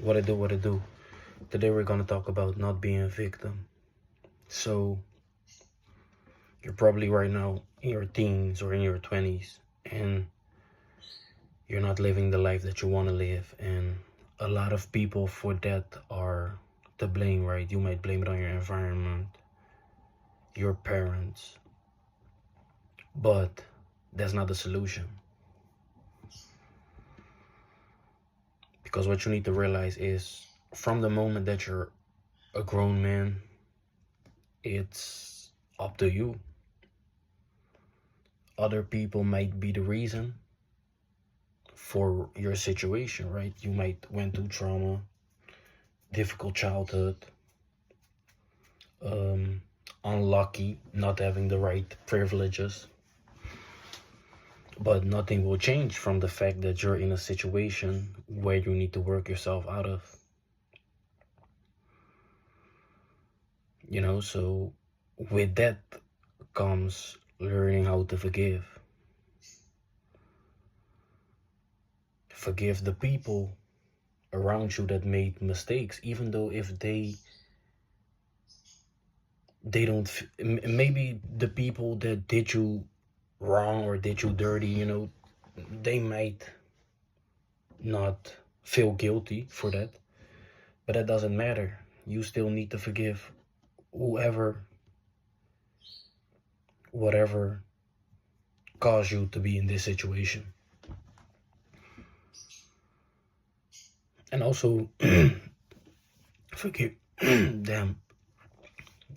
What it do. Today we're gonna talk about not being a victim. So you're probably right now in your teens or in your 20s and you're not living the life that you want to live, and a lot of people for that are to blame, right? You might blame it on your environment, your parents, but that's not the solution. Because what you need to realize is from the moment that you're a grown man, it's up to you. Other people might be the reason for your situation, right? You might went through trauma, difficult childhood, um, unlucky, not having the right privileges. But nothing will change from the fact that you're in a situation where you need to work yourself out of. So with that comes learning how to forgive. Forgive the people around you that made mistakes, even though if they don't, maybe the people that did you wrong or did you dirty, they might not feel guilty for that, but that doesn't matter. You still need to forgive whoever, whatever caused you to be in this situation. And also forgive them,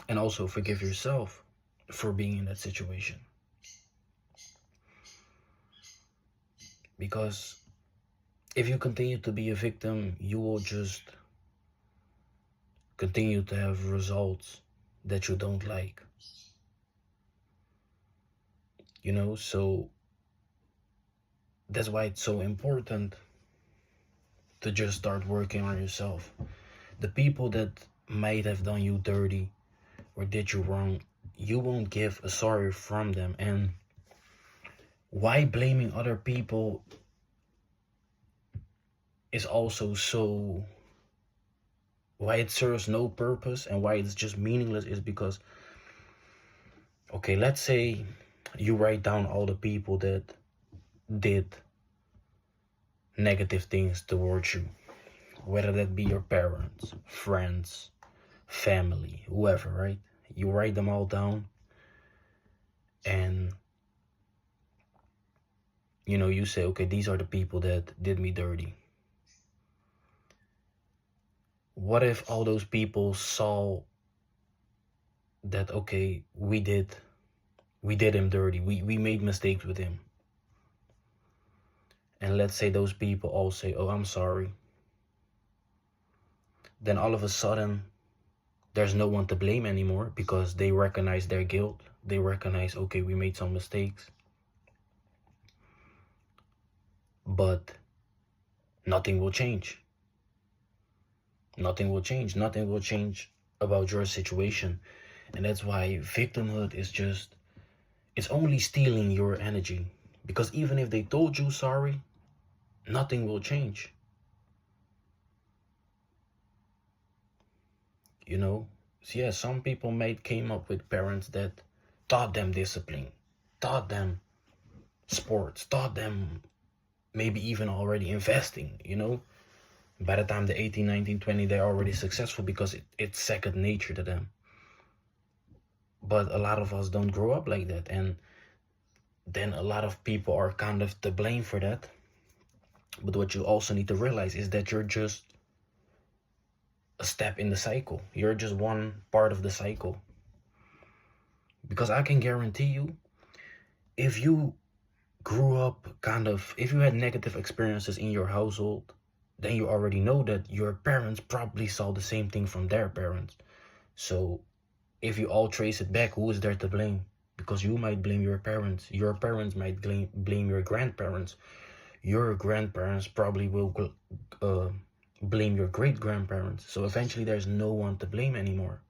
and also forgive yourself for being in that situation. Because if you continue to be a victim, you will just continue to have results that you don't like. So that's why it's so important to just start working on yourself. The people that might have done you dirty or did you wrong, you won't give a sorry from them. And why blaming other people is also so, why it serves no purpose and why it's just meaningless is because, okay, let's say you write down all the people that did negative things towards you, whether that be your parents, friends, family, whoever, right? You write them all down, and you say, okay, these are the people that did me dirty. What if all those people saw that, okay, we did him dirty, we made mistakes with him, and let's say those people all say, oh, I'm sorry. Then all of a sudden there's no one to blame anymore, because they recognize their guilt. They recognize, okay, we made some mistakes, but nothing will change. Nothing will change. Nothing will change about your situation. And that's why victimhood is just, it's only stealing your energy. Because even if they told you sorry, nothing will change. So yeah, some people might came up with parents that taught them discipline, taught them sports, taught them maybe even already investing. By the time they're 18, 19, 20, they're already successful because it's second nature to them. But a lot of us don't grow up like that, and then a lot of people are kind of to blame for that. But what you also need to realize is that you're just a step in the cycle. You're just one part of the cycle. Because I can guarantee you, if you grew up if you had negative experiences in your household, then you already know that your parents probably saw the same thing from their parents. So if you all trace it back, who is there to blame? Because you might blame your parents might blame your grandparents, your grandparents probably will blame your great-grandparents. So eventually there's no one to blame anymore.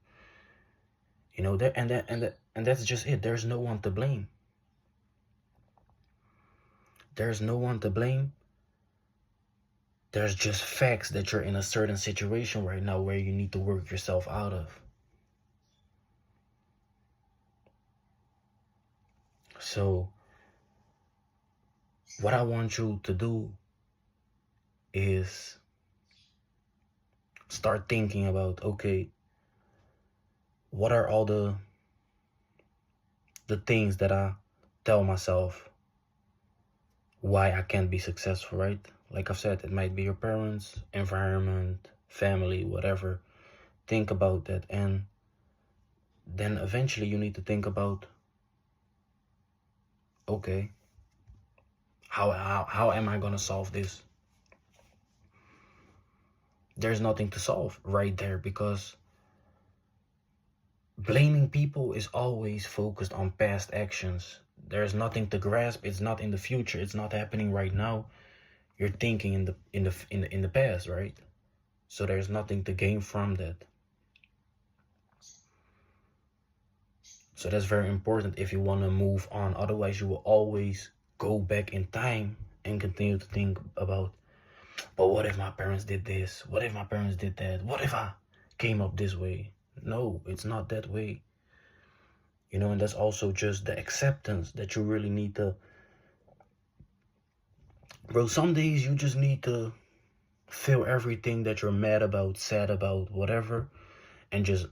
And that's just it. There's no one to blame. There's no one to blame There's just facts that you're in a certain situation right now where you need to work yourself out of. So what I want you to do is start thinking about, okay, what are all the things that I tell myself why I can't be successful, right? Like I've said, it might be your parents, environment, family, whatever. Think about that, and then eventually you need to think about, okay, how am I gonna solve this? There's nothing to solve right there, because blaming people is always focused on past actions. There's nothing to grasp. It's not in the future. It's not happening right now. You're thinking in the past, right? So there's nothing to gain from that. So that's very important if you want to move on. Otherwise, you will always go back in time and continue to think about, but what if my parents did this? What if my parents did that? What if I came up this way? No, it's not that way. You know, and that's also just the acceptance that you really need to. Bro, some days you just need to feel everything that you're mad about, sad about, whatever, and just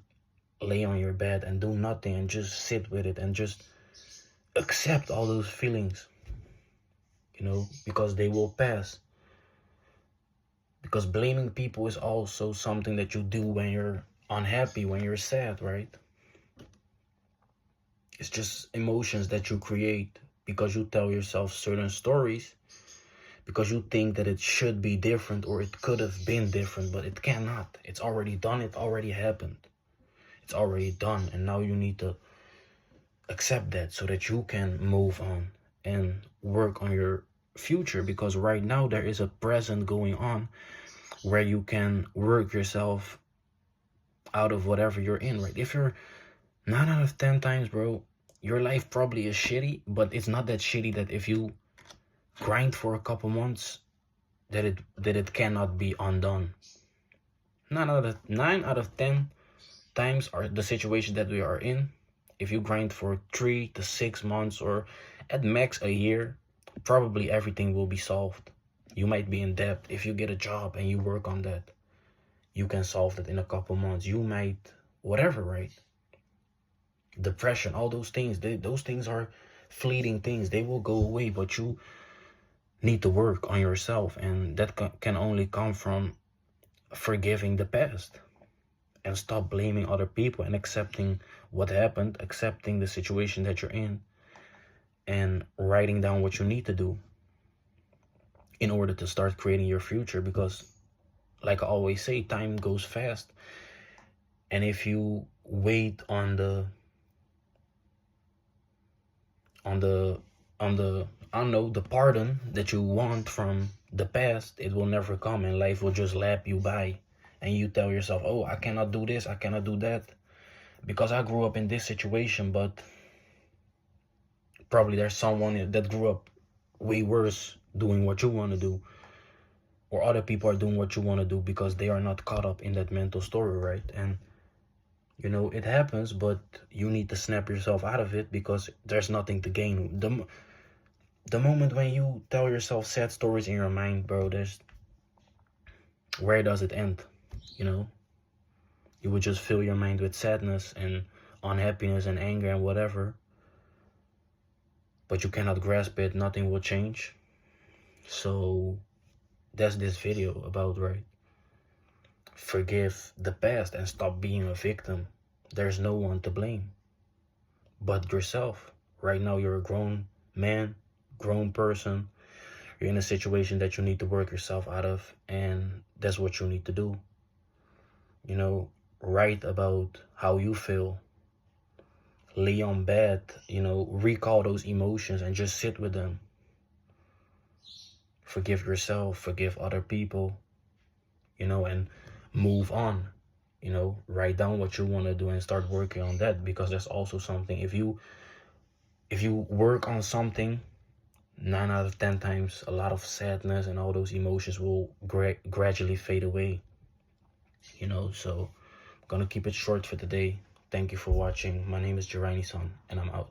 lay on your bed and do nothing and just sit with it and just accept all those feelings, you know, because they will pass. Because blaming people is also something that you do when you're unhappy, when you're sad, right? It's just emotions that you create because you tell yourself certain stories, because you think that it should be different or it could have been different, but it cannot. It's already done. It already happened. It's already done, and now you need to accept that so that you can move on and work on your future, because right now there is a present going on where you can work yourself out of whatever you're in, right? If you're 9 out of 10 times, bro, your life probably is shitty, but it's not that shitty that if you grind for a couple months that it cannot be undone. 9 out of 10 times are the situation that we are in. If you grind for 3 to 6 months or at max a year, probably everything will be solved. You might be in debt. If you get a job and you work on that, you can solve that in a couple months. You might, whatever, right? Depression, all those things, those things are fleeting things. They will go away, but you need to work on yourself, and that can only come from forgiving the past and stop blaming other people and accepting what happened, accepting the situation that you're in, and writing down what you need to do in order to start creating your future. Because like I always say, time goes fast, and if you wait on the I don't know, the pardon that you want from the past, it will never come, and life will just lap you by, and you tell yourself, oh, I cannot do this, I cannot do that because I grew up in this situation. But probably there's someone that grew up way worse doing what you want to do, or other people are doing what you want to do because they are not caught up in that mental story, right? And you know, it happens, but you need to snap yourself out of it, because there's nothing to gain. The moment when you tell yourself sad stories in your mind, bro, where does it end? You know, you would just fill your mind with sadness and unhappiness and anger and whatever, but you cannot grasp it. Nothing will change. So that's this video about, right? Forgive the past and stop being a victim. There's no one to blame but yourself. Right now, you're a grown man, grown person. You're in a situation that you need to work yourself out of, and that's what you need to do. You know, write about how you feel. Lay on bed, you know, recall those emotions and just sit with them. Forgive yourself, forgive other people, you know, and move on. You know, write down what you want to do and start working on that, because that's also something. If you work on something 9 out of 10 times, a lot of sadness and all those emotions will gradually fade away. So I'm gonna keep it short for today. Thank you for watching. My name is Jiraini Son, and I'm out.